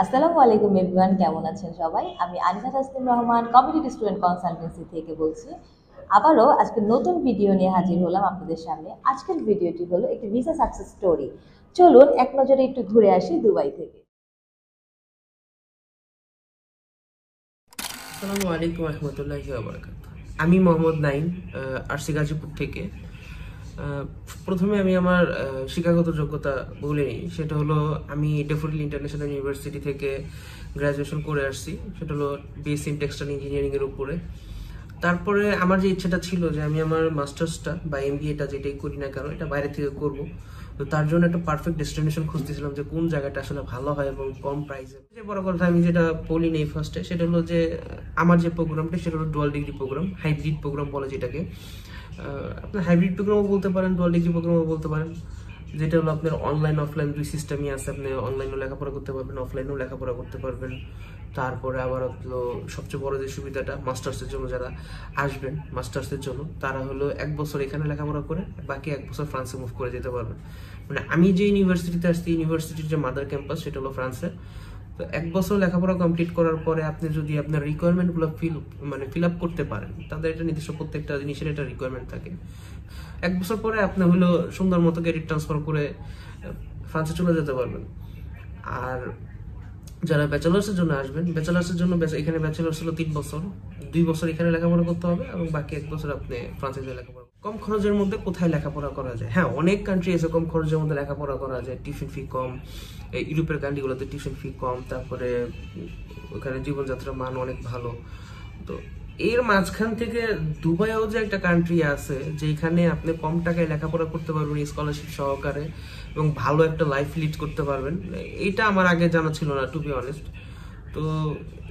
আসসালামু আলাইকুম এভরিওয়ান, কেমন আছেন সবাই? আমি Anifa Taslim Rahman community student consultancy থেকে বলছি। আবারও আজকে নতুন ভিডিও নিয়ে হাজির হলাম আপনাদের সামনে। আজকের ভিডিওটি হলো একটি ভিসা সাকসেস স্টোরি। চলুন এক নজরে একটু ঘুরে আসি দুবাই থেকে। আসসালামু আলাইকুম রহমতুল্লাহি ওয়া বারাকাতুহু। আমি মোহাম্মদ নাইম, আরসি গাজীপুর থেকে। আহ, প্রথমে আমি আমার শিক্ষাগত যোগ্যতা বলে নিই। সেটা হলো আমি ডেফোডিল ইন্টারন্যাশনাল ইউনিভার্সিটি থেকে গ্রাজুয়েশন করে আসছি। সেটা হলো বিএসসি ইন টেক্সটাইল ইঞ্জিনিয়ারিং এর উপরে। তারপরে আমার যে ইচ্ছাটা ছিল যে আমি আমার মাস্টার্সটা বা এমবিএটা যেটাই করি না কেন এটা বাইরে থেকে করব। তো তার জন্য একটা পারফেক্ট ডেস্টিনেশন খুঁজতেছিলাম যে কোন জায়গাটা আসলে ভালো হয় এবং কম প্রাইসে। যে বড় কথা আমি যেটা বলি নেই ফার্স্টে, সেটা হলো যে আমার যে প্রোগ্রামটা সেটা হলো dual degree program, hybrid program বলে যেটাকে। আপনার হাইব্রিড প্রোগ্রামও বলতে পারেন, ডুয়াল ডিগ্রি প্রোগ্রামও বলতে পারেন। যেটা হলো আপনার অনলাইন অফলাইন দুই সিস্টেমই আছে। আপনি অনলাইনেও লেখাপড়া করতে পারবেন, অফলাইনেও লেখাপড়া করতে পারবেন। তারপরে আবার হলো সবচেয়ে বড় যে সুবিধাটা, মাস্টার্সের জন্য যারা আসবেন মাস্টার্সের জন্য তারা হলো 1 বছর এখানে লেখাপড়া করে বাকি 1 বছর ফ্রান্সে মুভ করে যেতে পারবেন। মানে আমি যে ইউনিভার্সিটিতে আসছি, ইউনিভার্সিটির যে মাদার ক্যাম্পাস সেটা হলো ফ্রান্সে। তো 1 বছর লেখাপড়া কমপ্লিট করার পরে আপনি যদি আপনার রিকোয়ারমেন্টগুলো ফিল আপ করতে পারেন, তাদের একটা নির্দিষ্ট প্রত্যেকটা জিনিসের একটা রিকোয়ারমেন্ট থাকে। 1 বছর পরে আপনি হলো সুন্দর মতো ক্রেডিট ট্রান্সফার করে ফ্রান্সে চলে যেতে পারবেন। আর যারা ব্যাচেলার্সের জন্য আসবেন, ব্যাচেলার্সের জন্য এখানে ব্যাচেলার্স হলো 3 বছর। 2 বছর এখানে লেখাপড়া করতে হবে এবং বাকি 1 বছর আপনি ফ্রান্সে গিয়ে লেখাপড়া। কম খরচের মধ্যে কোথায় লেখাপড়া করা যায়? হ্যাঁ, অনেক কান্ট্রি আছে কম খরচের মধ্যে লেখাপড়া করা যায়, টিউশন ফি কম। ইউরোপের কান্ট্রিগুলোতে টিউশন ফি কম, তারপরে ওখানে জীবনযাত্রার মান অনেক ভালো। তো এর মাঝখান থেকে দুবাইও যে একটা কান্ট্রি আছে যেখানে আপনি কম টাকায় লেখাপড়া করতে পারবেন স্কলারশিপ সহকারে এবং ভালো একটা লাইফ লিড করতে পারবেন, এটা আমার আগে জানা ছিল না, টু বি অনেস্ট। তো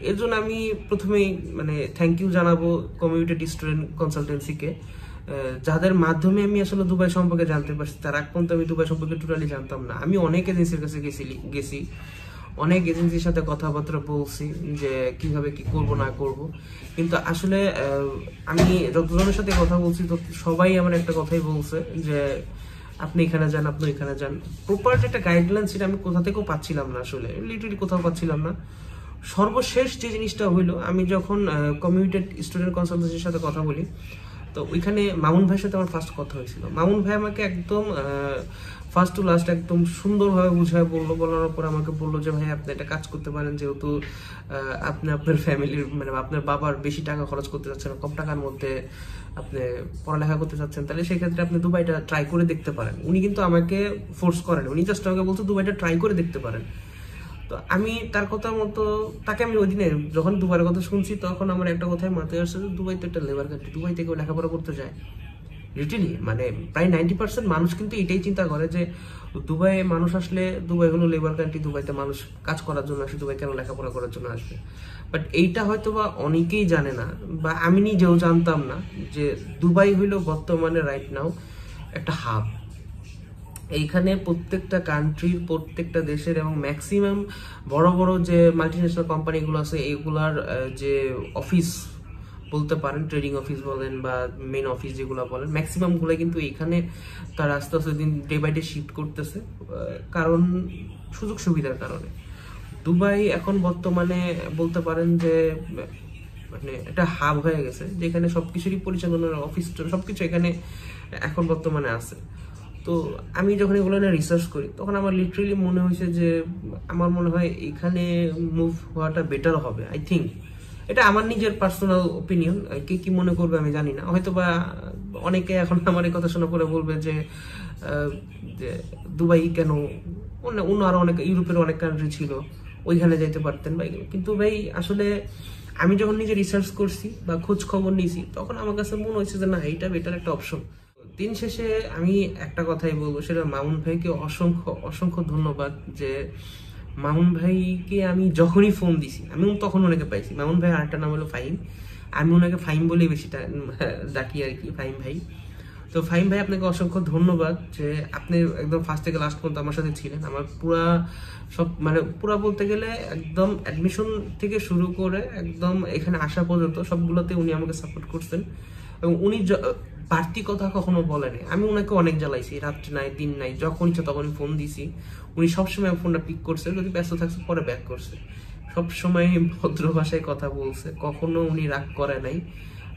এর জন্য আমি প্রথমেই মানে থ্যাংক ইউ জানাবো কমিউনিটি স্টুডেন্ট কনসালটেন্সিকে, যাদের মাধ্যমে আমি আসলে দুবাই সম্পর্কে জানতে পারছি। তার আগ পর্যন্ত আমি দুবাই সম্পর্কে টোটালি জানতাম না। আমি অনেক এজেন্সির কাছে গেছি, অনেক এজেন্সির সাথে কথাবার্তা বলছি যে কিভাবে কি করব না করব, কিন্তু আসলে আমি যতজনের সাথে কথা বলছি তো সবাই আমার একটা কথাই বলছে যে আপনি এখানে যান, আপনি এখানে যান। প্রপার যে একটা গাইডলাইন সেটা আমি কোথা থেকেও পাচ্ছিলাম না, আসলে লিটারালি কোথাও পাচ্ছিলাম না। সর্বশেষ যে জিনিসটা হইলো, আমি যখন কমিউনিটি স্টুডেন্ট কনসালটেন্সির সাথে কথা বলি, তো ওইখানে মামুন ভাইয়ের সাথে আমার ফার্স্ট কথা হয়েছিল। মামুন ভাই আমাকে একদম ফার্স্ট টু লাস্ট একদম সুন্দরভাবে বুঝায় বললো। বলার পর আমাকে বললো যে ভাই আপনি একটা কাজ করতে পারেন, যেহেতু আপনি আপনার ফ্যামিলির মানে আপনার বাবার বেশি টাকা খরচ করতে চাচ্ছেন, কম টাকার মধ্যে আপনি পড়ালেখা করতে চাচ্ছেন, তাহলে সেক্ষেত্রে আপনি দুবাইটা ট্রাই করে দেখতে পারেন। উনি কিন্তু আমাকে ফোর্স করেন, উনি জাস্ট আমাকে বলছে দুবাইটা ট্রাই করে দেখতে পারেন। তো আমি তার কথা মতো তাকে আমি ওই দিনে যখন দুবাইয়ের কথা শুনছি তখন আমার একটা কথাই মাথায় আসছে যে দুবাই তো একটা লেবার কান্ট্রি, দুবাই থেকে লেখাপড়া করতে যায় লিটারলি। মানে প্রায় 90% মানুষ কিন্তু এটাই চিন্তা করে যে দুবাই মানুষ আসলে, দুবাই হলো লেবার কান্ট্রি, দুবাইতে মানুষ কাজ করার জন্য আসে, দুবাই কেন লেখাপড়া করার জন্য আসবে। বাট এইটা হয়তো বা অনেকেই জানে না, বা আমি নিজেও জানতাম না যে দুবাই হইলো বর্তমানে রাইট নাও একটা হাব। এইখানে প্রত্যেকটা কান্ট্রির, প্রত্যেকটা দেশের এবং ম্যাক্সিমাম বড় বড় যে মাল্টিন্যাশনাল কোম্পানিগুলো আছে এগুলার যে অফিস বলতে পারেন, ট্রেডিং অফিস বলেন বা মেন অফিস যেগুলো বলেন, ম্যাক্সিমামগুলো কিন্তু এখানে তার আস্তে আস্তে দিন ডে বাই ডে শিফট করতেছে, কারণ সুযোগ সুবিধার কারণে। দুবাই এখন বর্তমানে বলতে পারেন যে মানে একটা হাব হয়ে গেছে, যেখানে সবকিছুরই পরিচালনার অফিস সবকিছু এখানে এখন বর্তমানে আছে। তো আমি যখন এগুলো নিয়ে রিসার্চ করি তখন আমার লিটারেলি মনে হয়েছে যে আমার মনে হয় এখানে মুভ হওয়াটা বেটার হবে। আই থিঙ্ক এটা আমার নিজের পার্সোনাল ওপিনিয়ন, কে কি মনে করবে আমি জানি না। হয়তো বা অনেকে এখন আমার এই কথা শোনা পরে বলবে যে যে দুবাই কেন, অন্য আরো অনেক ইউরোপের অনেক কান্ট্রি ছিল, ওইখানে যাইতে পারতেন ভাই। কিন্তু ভাই আসলে আমি যখন নিজে রিসার্চ করছি বা খোঁজ খবর নিয়েছি তখন আমার কাছে মনে হয়েছে যে না, এইটা বেটার একটা অপশন। দিন শেষে আমি একটা কথাই বলবো, সেটা মামুন ভাইকে অসংখ্য অসংখ্য ধন্যবাদ। যে মামুন ভাইকে আমি যখনই ফোন দিছি আমি তখন ওনাকে পাইছি। মামুন ভাই আরেকটা নাম হলো ফাহিম, আমি ওনাকে ফাহিম বলেই বেশি ডাকি আর কি, ফাহিম ভাই। তো ফাহিম ভাই আপনাকে অসংখ্য ধন্যবাদ যে আপনি একদম ফার্স্ট থেকে লাস্ট পর্যন্ত আমার সাথে ছিলেন। আমার পুরা সব মানে পুরা বলতে গেলে একদম অ্যাডমিশন থেকে শুরু করে একদম এখানে আসা পর্যন্ত সবগুলোতে উনি আমাকে সাপোর্ট করছেন। এবং উনি বাড়তি কথা কখনো বলেনি। আমি ওনাকে অনেক জ্বালাইছি, রাত্রি নাই দিন নাই, যখন ইচ্ছা তখনই ফোন দিছি, উনি সবসময় ফোনটা পিক করছে, যদি ব্যস্ত থাকছে পরে ব্যাক করছে, সবসময় ভদ্র ভাষায় কথা বলছে, কখনো উনি রাগ করে নাই,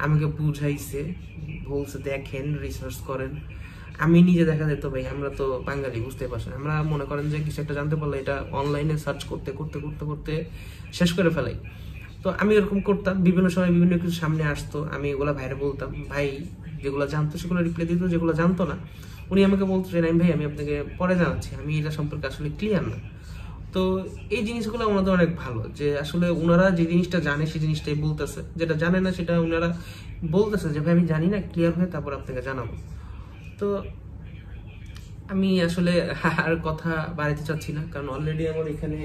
আমাকে বুঝাইছে, বলছে দেখেন রিসার্চ করেন। আমি নিজে দেখা যেত ভাই, আমরা তো বাঙালি, বুঝতে পারছেন, আমরা মনে করেন যে কিছু একটা জানতে পারলে এটা অনলাইনে সার্চ করতে করতে করতে করতে শেষ করে ফেলাই। তো আমি এরকম করতাম, বিভিন্ন সময় বিভিন্ন কিছু সামনে আসতো, আমি এগুলো ভাইরে বলতাম, ভাই যেগুলো জানতো সেগুলো রিপ্লাই দিত, যেগুলো জানতো না উনি আমাকে বলতো যে ভাই আমি আপনাকে পরে জানাচ্ছি, আমি এটা সম্পর্কে আসলে ক্লিয়ার না। তো এই জিনিসগুলো ওনাদের অনেক ভালো, যে আসলে ওনারা যে জিনিসটা জানে সেই জিনিসটাই বলতেছে, যেটা জানে না সেটা ওনারা বলতেছে যে ভাই আমি জানি না, ক্লিয়ার হয়ে তারপর আপনাকে জানাবো। তো আমি আসলে আর কথা বাড়াতে চাচ্ছি না, কারণ অলরেডি আমার এখানে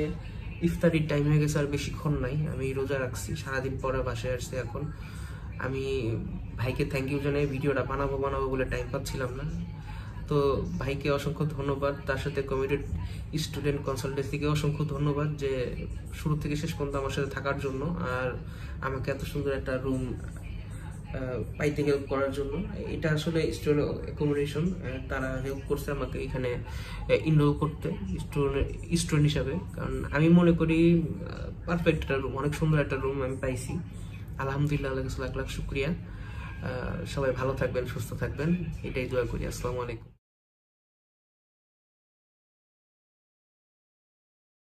ইফতারির টাইম হয়ে গেছে, আর বেশিক্ষণ নাই, আমি রোজা রাখছি, সারাদিন পরে বাসায় আসছি। এখন আমি ভাইকে থ্যাংক ইউ জানাই, ভিডিওটা বানাবো বানাবো বলে টাইম পাচ্ছিলাম না। তো ভাইকে অসংখ্য ধন্যবাদ, তার সাথে কমিটেড স্টুডেন্ট কনসালটেন্সিকে অসংখ্য ধন্যবাদ যে শুরু থেকে শেষ পর্যন্ত আমার সাথে থাকার জন্য, আর আমাকে এত সুন্দর একটা রুম পাইতে হেল্প করার জন্য। এটা আসলে স্টুডেন্ট অ্যাকোমোডেশন, তারা হেল্প করছে আমাকে এখানে ইনরোল করতে স্টুডেন্ট হিসাবে, কারণ আমি মনে করি পারফেক্ট একটা রুম, অনেক সুন্দর একটা রুম আমি পাইছি। আলহামদুলিল্লাহ, আল্লাহ কাছে লাখ লাখ শুক্রিয়া। সবাই ভালো থাকবেন, সুস্থ থাকবেন, এটাই দোয়া করি। আসসালামু আলাইকুম।